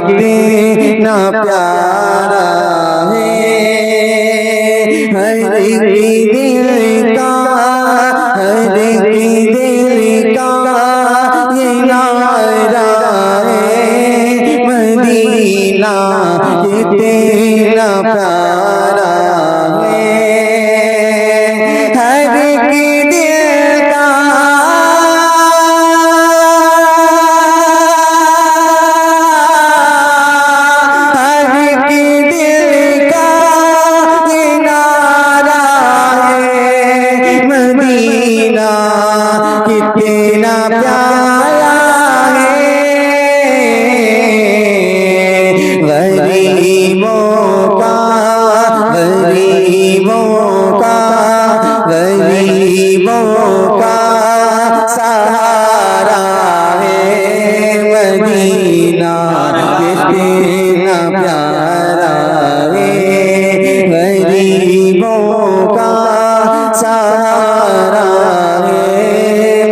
کتنا پیارا ہے، ہر ایک دل کا، ہر ایک دل کا یہ نعرہ ہے، مدینہ کتنا پیارا ہے، ہر ایک دل کا، ہر ایک دل کا یہ نعرہ ہے، مدینہ کتنا پیارا ہے، غریبوں کا، غریبوں کا، غریبوں کا سہارا ہے، مدینہ کتنا پیارا ہے، غریبوں کا سہارا ہے،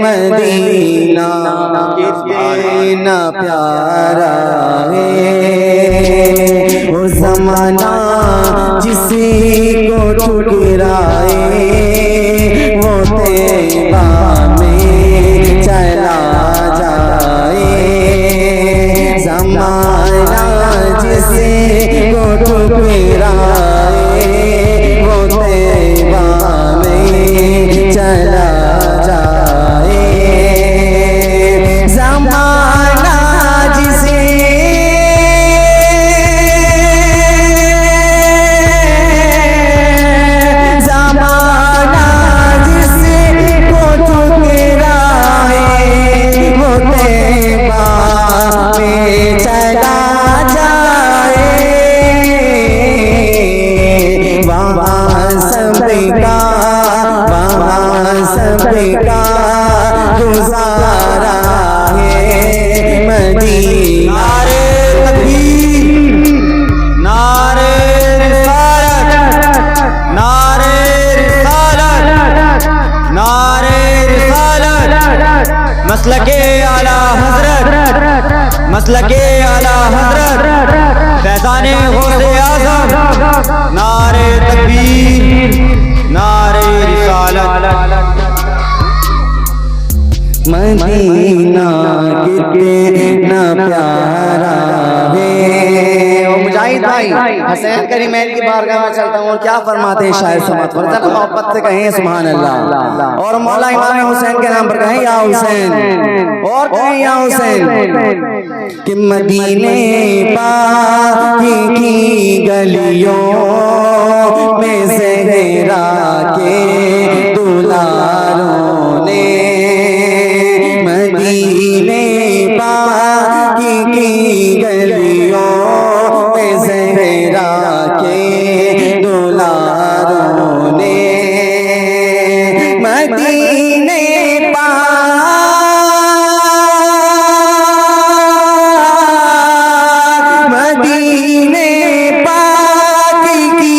مدینہ کتنا پیارا ہے، وہ زمانہ جسی کو ٹھکرائے وہ طیبہ میں چلا جائے، زمانہ جسی کو ٹھکرائے وہ طیبہ میں چلا جائے، زمانہ جسے گزارا ہے، مدینہ مسلک اعلی حضرت، مسلک اعلی حضرت فیضان غوث اعظم، نعرہ تکبیر، نعرہ رسالت، مدینہ کتنا پیارا ہے۔ اور مجاہد بھائی حسین کریمین کی بارگاہ میں چلتا ہوں، اور کیا فرماتے ہیں شاعر سماعت فرماتے ہیں، محبت سے کہیں سبحان اللہ، اور مولا امام حسین کے نام پر کہیں یا حسین، اور کہیں یا حسین، کہ مدینے پاک کی گلیوں میں زہرا کے دلاروں نے، مدینے پاک کی گلیوں میں زہرا کے دلاروں نے، مدینے پاک، مدینے پاک کی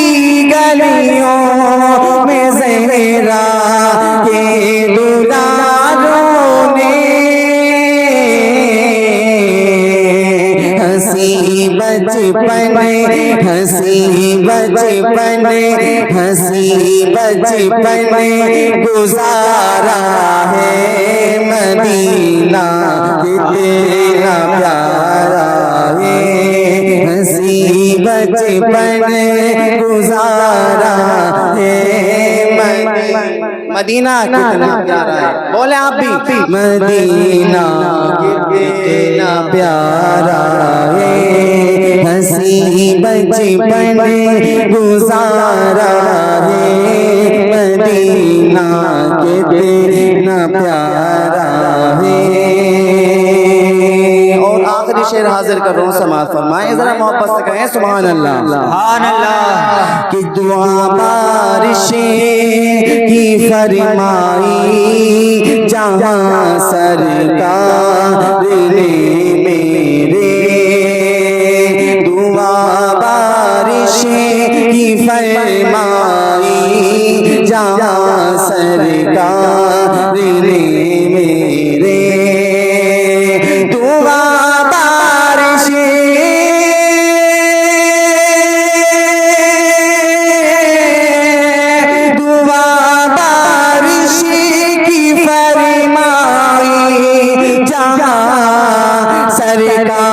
گلیوں میں زہرا کے دلاروں نے، ہنسی بچپن، ہنسی بچپن، ہنسی بچپن گزارا ہے، مدینہ کتنا پیارا ہے، ہنسی بچپن گزارا ہے، مدینہ کتنا پیارا ہے، بولے آپ بھی، مدینہ کتنا پیارا ہے، ہنسی بچپن گزارا ہے، مدینہ کتنا پیارا ہے۔ اور آخری شعر حاضر کر رہا ہوں، سماعت فرمائیں، ذرا محبت سے کہیں سبحان اللہ، سبحان اللہ، کہ دعا بارش کی فرمائی جہاں سرکار نے میرے، دعا بارش کی فرمائی جہاں سرکار نے میرے، دعا بارش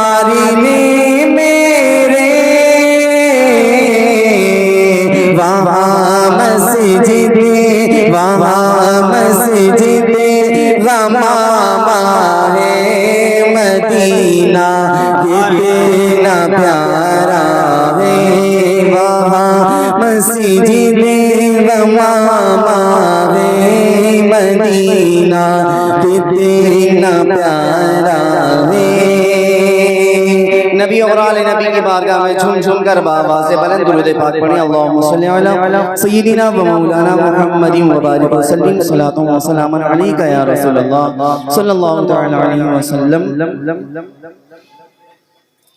یاری نے میرے وہاں مسجد غمامہ ہے مدینہ کتنا پیارا ہے وہاں مسجد غمامہ ہے مدینہ کتنا پیارا ہے نبی اور آل نبی کی بارگاہ میں جھوم جھوم کر بابا سے بلند درود پاک پڑھیں اللہم صلی علی سیدنا و مولانا محمد مبارک وسلم صلاۃ و سلام علیک یا رسول اللہ صلی اللہ علیہ وسلم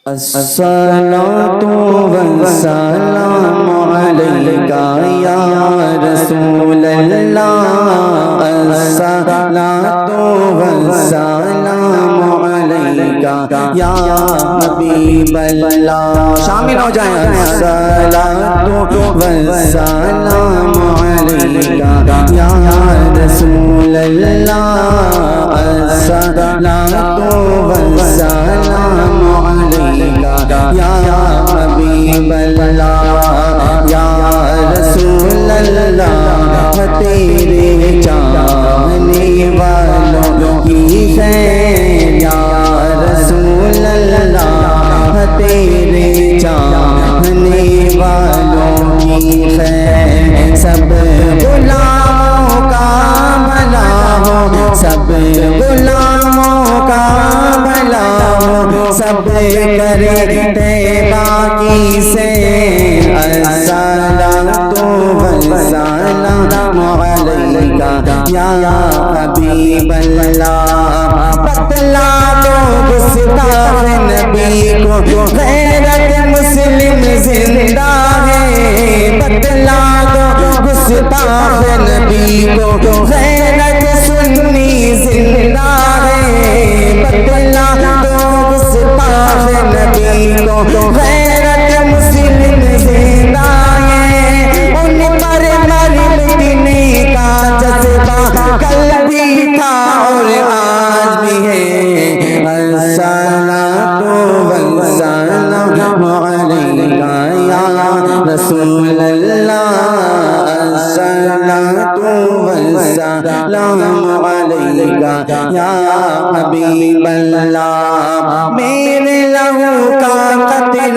الصلاۃ والسلام علیک یا رسول اللہ الصلاۃ والسلام علیک یا حبیب اللہ شامل ہو جائیں الصلاۃ والسلام علیک یا رسول اللہ الصلاۃ والسلام علیک یا حبیب اللہ یا رسول اللہ تیرے چاہنے والوں کی خیر یا رسول اللہ تیرے چاہنے والوں کی خیر سب غلاموں کا بھلا ہو سب غلاموں کا بھلا ہو سب کرے باقی سے الصلاۃ والسلام علیک یا حبیب اللہ بتلا دو گستاخ نبی کو غیرت مسلم زندہ ہے بتلا دو گستاخ نبی کو غیرت سنی زندہ ہے بتلا دو گستاخ نبی کو غیرت مسلم زندہ ہے ان پر مرنے کا جذبہ کل بھی تھا اور آج بھی ہے الصلاۃ والسلام علیک یا رسول اللہ الصلاۃ والسلام علیک یا حبیب اللہ میرے لہو کا